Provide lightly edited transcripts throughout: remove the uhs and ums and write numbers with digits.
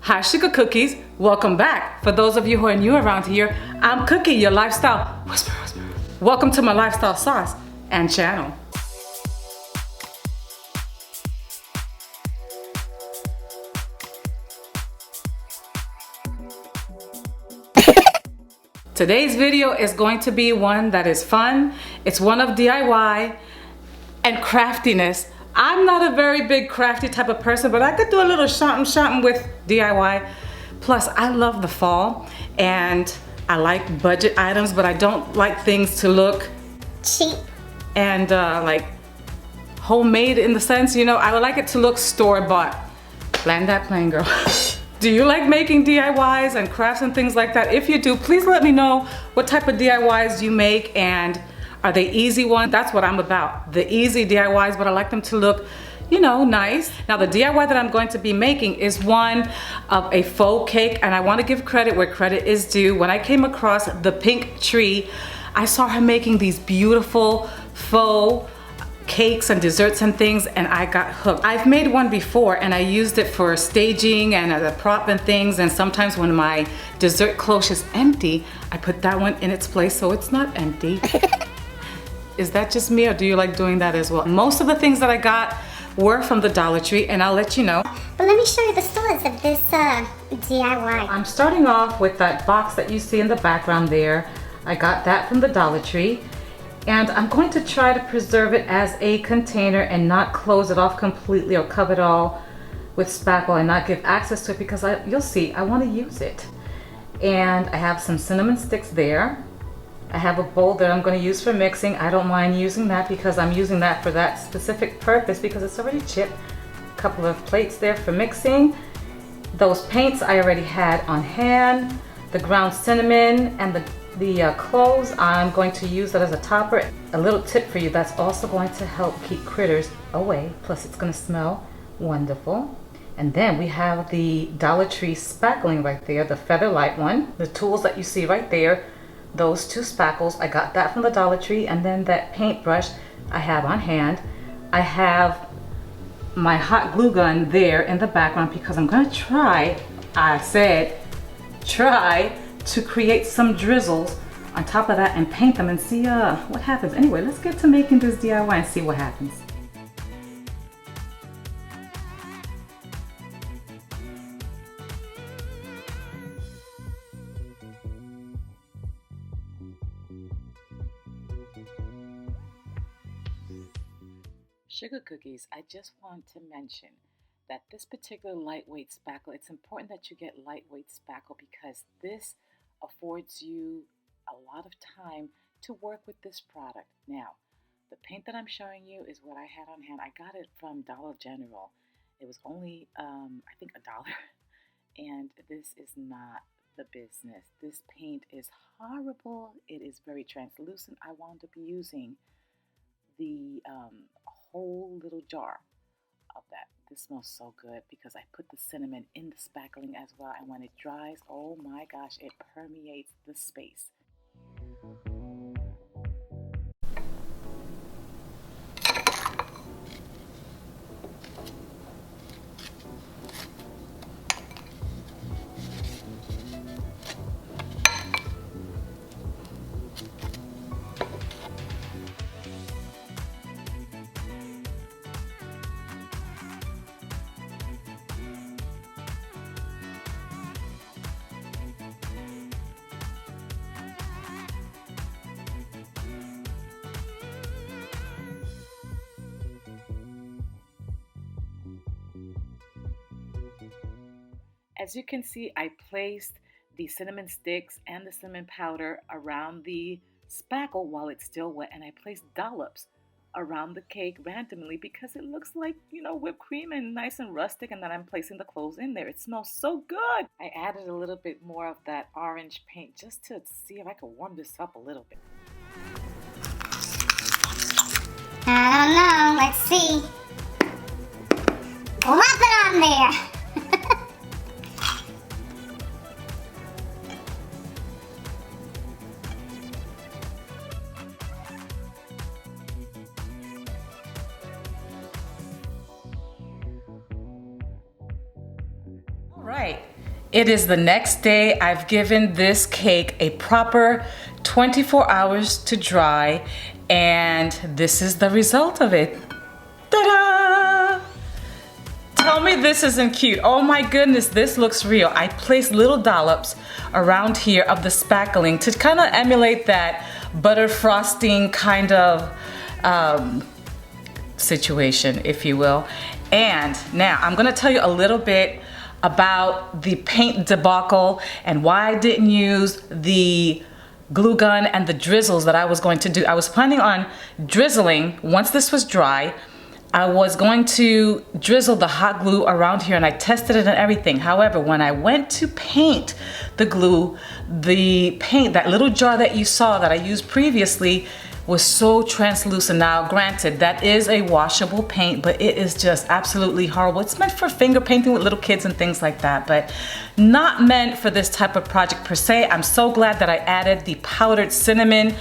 Hi Sugar Cookies, welcome back. For those of you who are new around here, I'm Cookie, your lifestyle whisperer. Welcome to my lifestyle sauce and channel. Today's video is going to be one that is fun. It's one of DIY and craftiness. I'm not a very big crafty type of person, but I could do a little shopping with DIY. Plus, I love the fall and I like budget items, but I don't like things to look cheap and like homemade in the sense, you know, I would like it to look store-bought. Land that plane, girl. Do you like making DIYs and crafts and things like that? If you do, please let me know what type of DIYs you make and are they easy ones? That's what I'm about. The easy DIYs, but I like them to look, you know, nice. Now the DIY that I'm going to be making is one of a faux cake, and I want to give credit where credit is due. When I came across the pink tree, I saw her making these beautiful faux cakes and desserts and things, and I got hooked. I've made one before and I used it for staging and as a prop and things, and sometimes when my dessert cloche is empty, I put that one in its place so it's not empty. Is that just me, or do you like doing that as well? Most of the things that I got were from the Dollar Tree, and I'll let you know. But let me show you the stores of this DIY. I'm starting off with that box that you see in the background there. I got that from the Dollar Tree, and I'm going to try to preserve it as a container and not close it off completely or cover it all with spackle and not give access to it, because you'll see, I want to use it. And I have some cinnamon sticks there. I have a bowl that I'm going to use for mixing. I don't mind using that because I'm using that for that specific purpose because it's already chipped. A couple of plates there for mixing. Those paints I already had on hand. The ground cinnamon and the cloves, I'm going to use that as a topper. A little tip for you, that's also going to help keep critters away. Plus it's going to smell wonderful. And then we have the Dollar Tree spackling right there, the feather light one. The tools that you see right there. Those two spackles, I got that from the Dollar Tree, and then that paintbrush I have on hand. I have my hot glue gun there in the background because I'm gonna try, I said, try to create some drizzles on top of that and paint them and see what happens. Anyway, let's get to making this DIY and see what happens. Sugar Cookies, I just want to mention that this particular lightweight spackle, it's important that you get lightweight spackle because this affords you a lot of time to work with this product. Now, the paint that I'm showing you is what I had on hand. I got it from Dollar General. It was only, I think, $1. And this is not the business. This paint is horrible. It is very translucent. I wound up using the whole little jar of that. This smells so good because I put the cinnamon in the spackling as well, and when it dries, oh my gosh, it permeates the space. As you can see, I placed the cinnamon sticks and the cinnamon powder around the spackle while it's still wet, and I placed dollops around the cake randomly because it looks like, you know, whipped cream and nice and rustic, and then I'm placing the cloves in there. It smells so good. I added a little bit more of that orange paint just to see if I could warm this up a little bit. I don't know, let's see. Plop it on there. All right, It is the next day. I've given this cake a proper 24 hours to dry, and this is the result of it. Ta-da! Tell me this isn't cute. Oh my goodness, this looks real. I placed little dollops around here of the spackling to kind of emulate that butter frosting kind of situation, if you will. And now I'm gonna tell you a little bit about the paint debacle and why I didn't use the glue gun and the drizzles that I was going to do. I was planning on drizzling once this was dry. I was going to drizzle the hot glue around here, and I tested it and everything. However, when I went to paint the glue, the paint, that little jar that you saw that I used previously, was so translucent. Now, granted, that is a washable paint, but it is just absolutely horrible. It's meant for finger painting with little kids and things like that, but not meant for this type of project per se. I'm so glad that I added the powdered cinnamon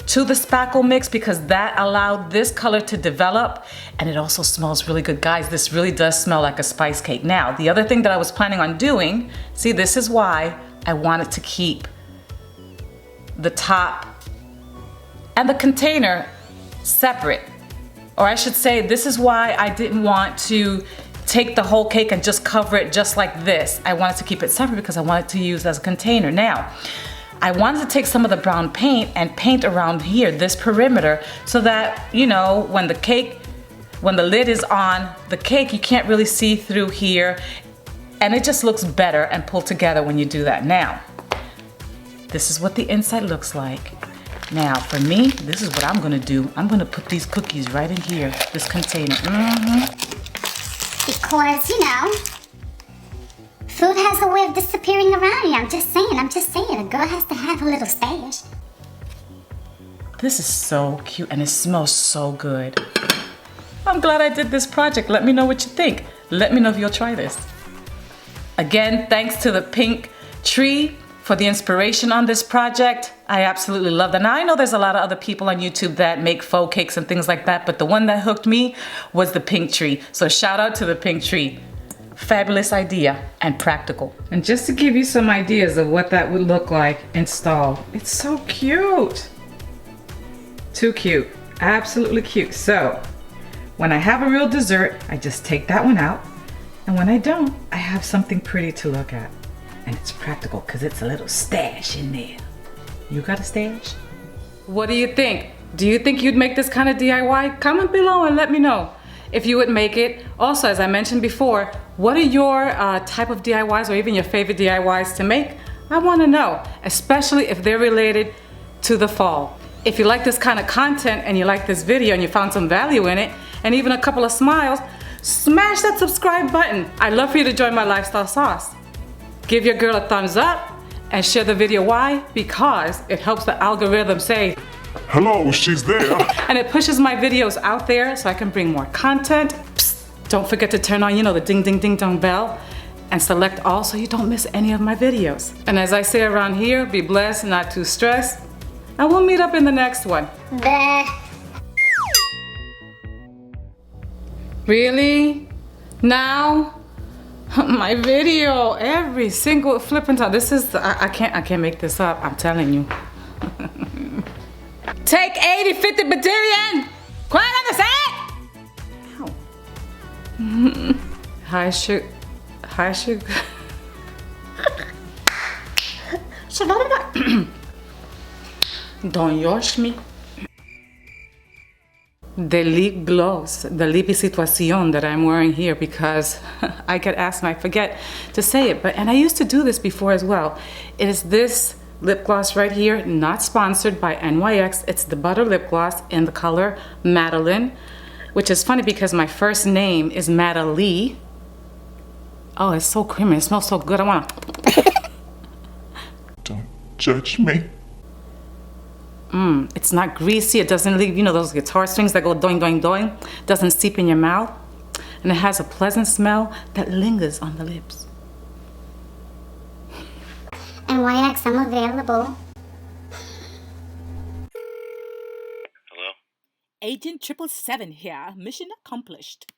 to the spackle mix, because that allowed this color to develop, and it also smells really good. Guys, this really does smell like a spice cake. Now, the other thing that I was planning on doing, see, this is why I wanted to keep the top and the container separate. Or I should say, this is why I didn't want to take the whole cake and just cover it just like this. I wanted to keep it separate because I wanted to use it as a container. Now, I wanted to take some of the brown paint and paint around here, this perimeter, so that, you know, when the lid is on the cake, you can't really see through here, and it just looks better and pulled together when you do that. Now, this is what the inside looks like. Now, for me, this is what I'm gonna do. I'm gonna put these cookies right in here, this container. Because, you know, food has a way of disappearing around you. I'm just saying. A girl has to have a little stash. This is so cute, and it smells so good. I'm glad I did this project. Let me know what you think. Let me know if you'll try this. Again, thanks to the pink tree for the inspiration on this project. I absolutely love that. Now, I know there's a lot of other people on YouTube that make faux cakes and things like that, but the one that hooked me was the pink tree. So shout out to the pink tree. Fabulous idea and practical. And just to give you some ideas of what that would look like installed, it's so cute. Too cute, absolutely cute. So when I have a real dessert, I just take that one out. And when I don't, I have something pretty to look at. And it's practical because it's a little stash in there. You got a stash? What do you think? Do you think you'd make this kind of DIY? Comment below and let me know if you would make it. Also, as I mentioned before, what are your type of DIYs or even your favorite DIYs to make? I want to know, especially if they're related to the fall. If you like this kind of content and you like this video and you found some value in it and even a couple of smiles, smash that subscribe button. I'd love for you to join my lifestyle sauce. Give your girl a thumbs up and share the video. Why? Because it helps the algorithm say, hello, she's there. And it pushes my videos out there so I can bring more content. Psst, don't forget to turn on, the ding ding ding dong bell and select all so you don't miss any of my videos. And as I say around here, be blessed, not too stressed. And we'll meet up in the next one. Bleh. Really? Now? My video, every single flipping time. This is, I can't make this up, I'm telling you. Take 80, 50 battalion! Quiet on the set! Hi, sugar. Don't yosh me. The lip gloss, the lippy situation that I'm wearing here, because I get asked and I forget to say it, and I used to do this before as well. It is this lip gloss right here, not sponsored by NYX. It's the butter lip gloss in the color Madeline, which is funny because my first name is Madeline. Oh, it's so creamy, it smells so good, I wanna. Don't judge me. It's not greasy, it doesn't leave, those guitar strings that go doing, doing, doing. Doesn't seep in your mouth. And it has a pleasant smell that lingers on the lips. NYX, I'm available. Hello? Agent 777 here. Mission accomplished.